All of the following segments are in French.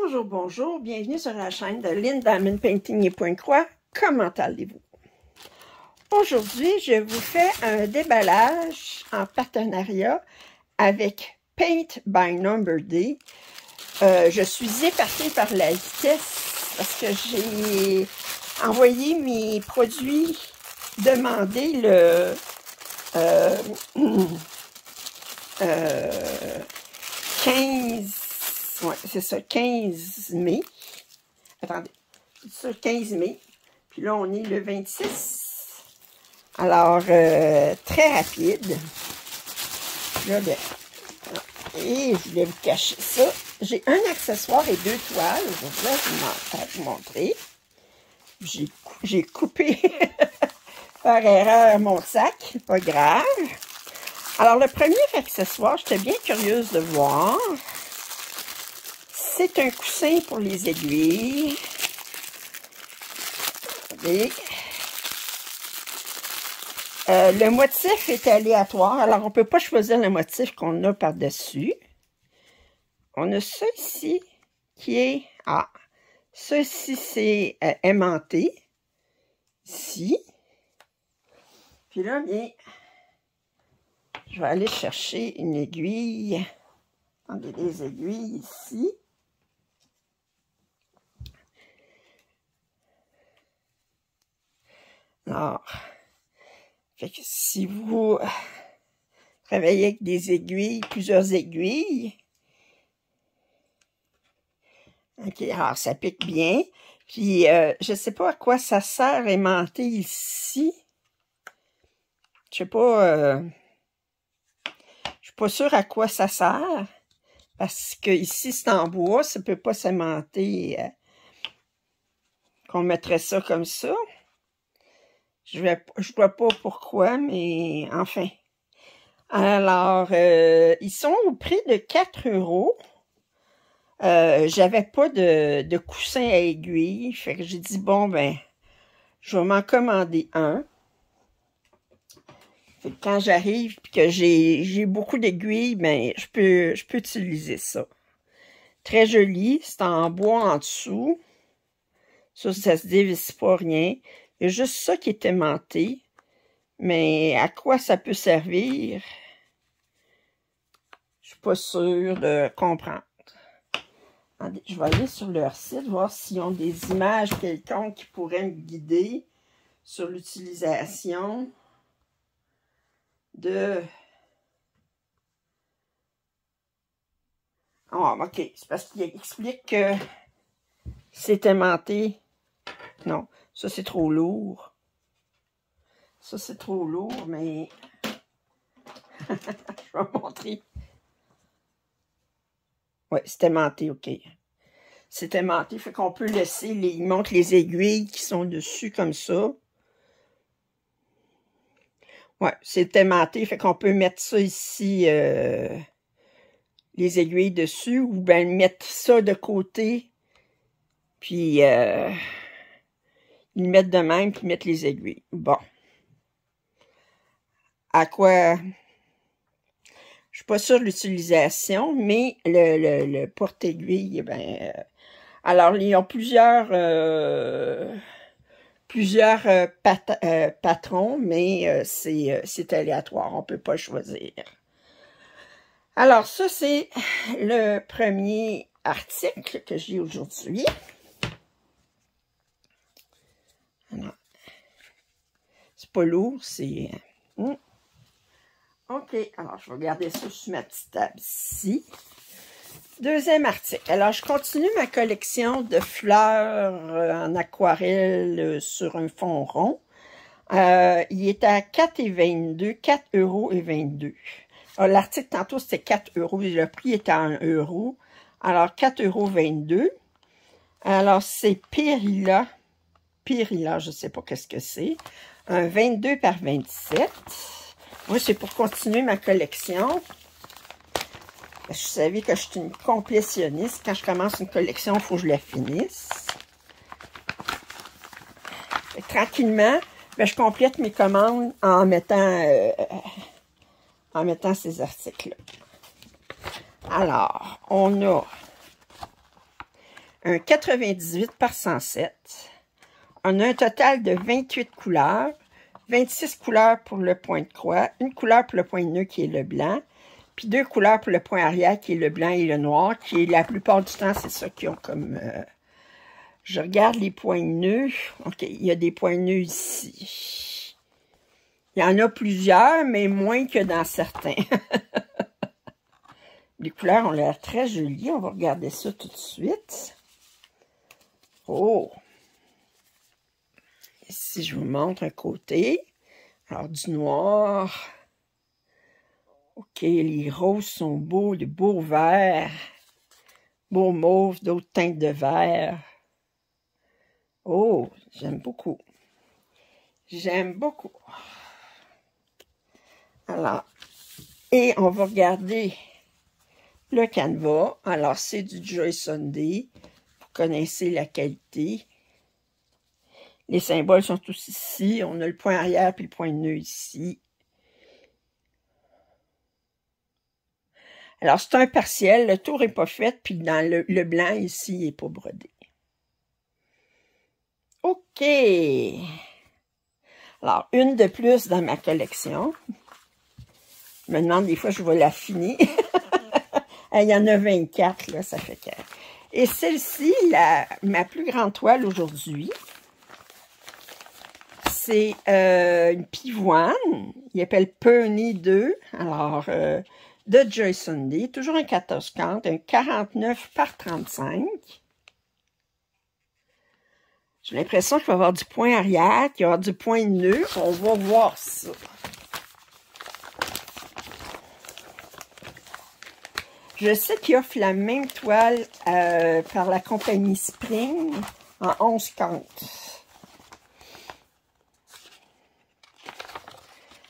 Bonjour, bonjour, bienvenue sur la chaîne de Lynn Diamond Painting et Point Croix. Comment allez-vous? Aujourd'hui, je vous fais un déballage en partenariat avec Paint by Number Day. Je suis épargnée par la vitesse parce que j'ai envoyé mes produits demandés le 15... Ouais, c'est ça, 15 mai. Attendez, c'est ça, 15 mai. Puis là, on est le 26. Alors, très rapide. Là, ben, et je voulais vous cacher ça. J'ai un accessoire et deux toiles. Aujourd'hui, je vais vous montrer. J'ai coupé par erreur mon sac. Pas grave. Alors, le premier accessoire, j'étais bien curieuse de voir. C'est un coussin pour les aiguilles. Regardez. Le motif est aléatoire. Alors, on ne peut pas choisir le motif qu'on a par-dessus. On a ça ici qui est... Ah, ça ici, c'est aimanté. Ici. Puis là, bien, je vais aller chercher une aiguille. Attendez, des aiguilles ici. Alors, fait que si vous travaillez avec des aiguilles, plusieurs aiguilles, ok, alors ça pique bien. Puis, je ne sais pas à quoi ça sert aimanté ici. Je sais pas, je suis pas sûre à quoi ça sert. Parce que ici, c'est en bois, ça ne peut pas s'aimanter, qu'on mettrait ça comme ça. Je vois pas pourquoi, mais enfin. Alors, ils sont au prix de 4 €. J'avais pas de coussin à aiguille. Fait que j'ai dit, bon, ben, je vais m'en commander un. Fait que quand j'arrive et que j'ai beaucoup d'aiguilles, ben, je peux utiliser ça. Très joli. C'est en bois en dessous. Ça se dévisse pas, rien. Il y a juste ça qui est aimanté. Mais à quoi ça peut servir? Je suis pas sûre de comprendre. Attendez, je vais aller sur leur site, voir s'ils ont des images quelconques qui pourraient me guider sur l'utilisation de... Ah, ok. C'est parce qu'il explique que c'est aimanté. Non, ça c'est trop lourd. Ça c'est trop lourd, mais... je vais vous montrer. Oui, c'est aimanté, ok. C'est aimanté, fait qu'on peut laisser il montre les aiguilles qui sont dessus comme ça. Ouais, c'est aimanté, fait qu'on peut mettre ça ici, les aiguilles dessus, ou bien mettre ça de côté, puis ils mettent de même, puis mettre les aiguilles. Bon. À quoi... Je suis pas sûre de l'utilisation, mais le porte-aiguille, ben... alors, ils ont plusieurs patrons, mais c'est aléatoire, on peut pas choisir. Alors, ça, c'est le premier article que j'ai aujourd'hui. C'est pas lourd, c'est... OK, alors je vais garder ça sur ma petite table ici. Deuxième article. Alors, je continue ma collection de fleurs en aquarelle sur un fond rond. Il est à 4,22 €. L'article, tantôt, c'était 4 €. Le prix était à 1 €. Alors, 4,22 €. Alors, c'est Perilla. Perilla, je ne sais pas qu'est-ce que c'est. Un 22 par 27. Moi, c'est pour continuer ma collection. Je savais que je suis une complétionniste. Quand je commence une collection, il faut que je la finisse. Tranquillement, ben, je complète mes commandes en mettant ces articles-là. Alors, on a un 98 par 107. On a un total de 28 couleurs, 26 couleurs pour le point de croix, une couleur pour le point de nœud qui est le blanc, puis 2 couleurs pour le point arrière qui est le blanc et le noir, qui est la plupart du temps, c'est ça qui ont comme... je regarde les points de nœud. OK, il y a des points de nœud ici. Il y en a plusieurs, mais moins que dans certains. Les couleurs ont l'air très jolies. On va regarder ça tout de suite. Oh! Ici, je vous montre un côté. Alors, du noir. OK, les roses sont beaux, de beaux verts. Beaux mauves, d'autres teintes de vert. Oh, j'aime beaucoup. J'aime beaucoup. Alors, et on va regarder le canevas. Alors, c'est du Joy Sunday. Vous connaissez la qualité. Les symboles sont tous ici. On a le point arrière puis le point de nœud ici. Alors, c'est un partiel. Le tour n'est pas fait. Puis dans le blanc ici, il n'est pas brodé. OK. Alors, une de plus dans ma collection. Je me demande des fois, je vais la finir. Il y en a 24, là, ça fait que... Et celle-ci, ma plus grande toile aujourd'hui, c'est une pivoine. Il appelle Penny 2. Alors, de Joy Sunday. Toujours un 14-50, un 49 par 35. J'ai l'impression qu'il va y avoir du point arrière, qu'il va y avoir du point de nœud. On va voir ça. Je sais qu'il offre la même toile par la compagnie Spring en 11 comptes.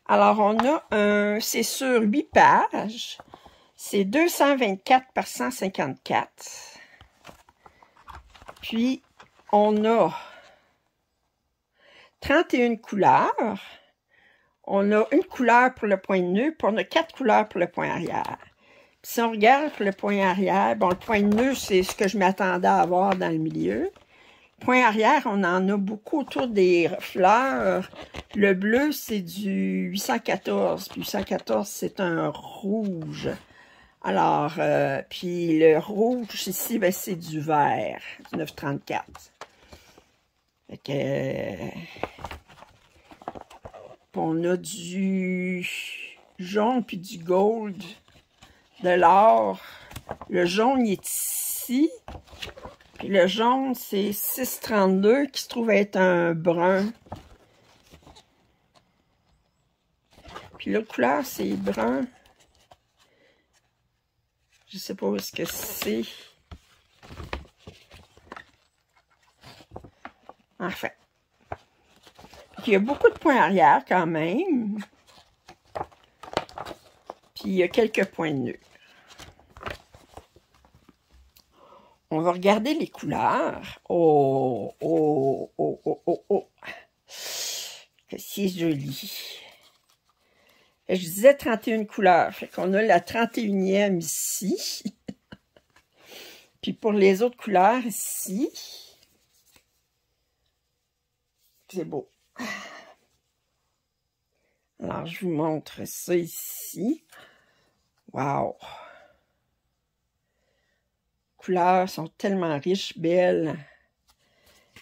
Alors, on a c'est sur 8 pages. C'est 224 par 154. Puis, on a 31 couleurs. On a une couleur pour le point de nœud, puis on a 4 couleurs pour le point arrière. Puis si on regarde pour le point arrière, bon, le point de nœud, c'est ce que je m'attendais à avoir dans le milieu. Point arrière, on en a beaucoup autour des fleurs. Le bleu, c'est du 814. Puis 814, c'est un rouge. Alors, puis le rouge ici, ben, c'est du vert, du 934. Fait que, on a du jaune puis du gold, de l'or. Le jaune, il est ici. Puis le jaune, c'est 632 qui se trouve être un brun. Puis l'autre couleur, c'est brun. Je sais pas où est-ce que c'est. Enfin. Il y a beaucoup de points arrière quand même. Puis il y a quelques points de nœud. On va regarder les couleurs. Oh, oh, oh, oh, oh, oh. Que c'est joli. Je disais 31 couleurs. Fait qu'on a la 31e ici. Puis pour les autres couleurs ici. C'est beau. Alors, je vous montre ça ici. Wow! Les couleurs sont tellement riches, belles.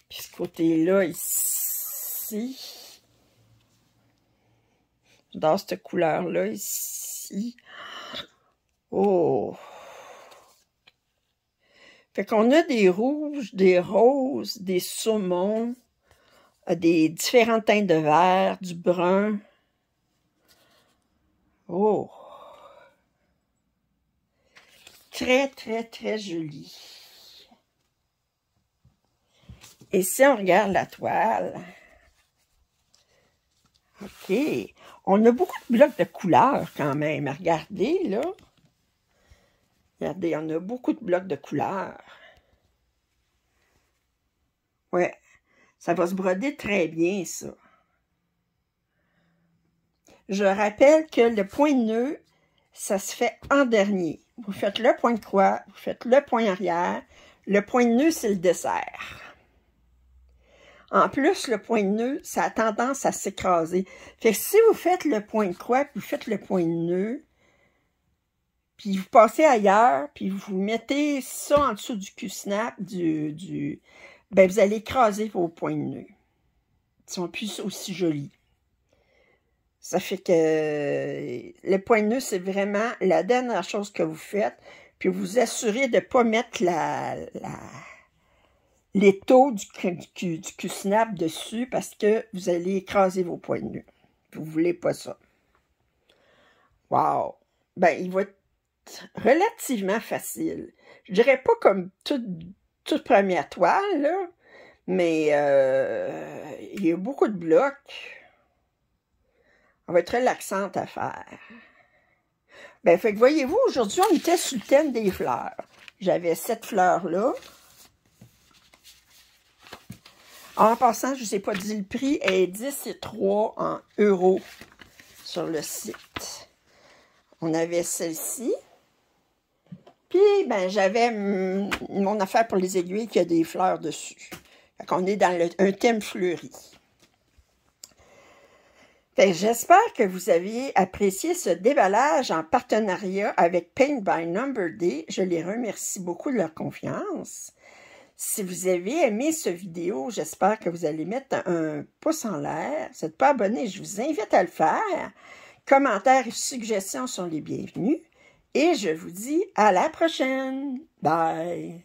Puis ce côté-là, ici. Dans cette couleur-là, ici. Oh! Fait qu'on a des rouges, des roses, des saumons, des différentes teintes de vert, du brun. Oh! Très, très, très joli. Et si on regarde la toile, OK, on a beaucoup de blocs de couleurs quand même. Regardez, là. Regardez, on a beaucoup de blocs de couleurs. Ouais, ça va se broder très bien, ça. Je rappelle que le point de nœud, ça se fait en dernier. Vous faites le point de croix, vous faites le point arrière, Le point de nœud, c'est le dessert. En plus, le point de nœud, ça a tendance à s'écraser. Fait que si vous faites le point de croix, puis vous faites le point de nœud, puis vous passez ailleurs, puis vous mettez ça en dessous du cul-snap, ben vous allez écraser vos points de nœud. Ils sont plus aussi jolis. Ça fait que le point de nœud, c'est vraiment la dernière chose que vous faites, puis vous assurez de ne pas mettre l'étau du cul-snap dessus parce que vous allez écraser vos points de nœud. Vous ne voulez pas ça. Wow! Ben, il va être relativement facile. Je dirais pas comme toute première toile, là, mais il y a beaucoup de blocs. On va être relaxante à faire. Ben, fait que voyez-vous, aujourd'hui, on était sur le thème des fleurs. J'avais cette fleur-là. En passant, je ne vous ai pas dit le prix, elle est 10,3 en euros sur le site. On avait celle-ci. Puis, ben, j'avais mon affaire pour les aiguilles qui a des fleurs dessus. Fait qu'on est dans un thème fleuri. J'espère que vous avez apprécié ce déballage en partenariat avec Paint by Number Day. Je les remercie beaucoup de leur confiance. Si vous avez aimé cette vidéo, j'espère que vous allez mettre un pouce en l'air. Si vous n'êtes pas abonné, je vous invite à le faire. Commentaires et suggestions sont les bienvenus. Et je vous dis à la prochaine. Bye!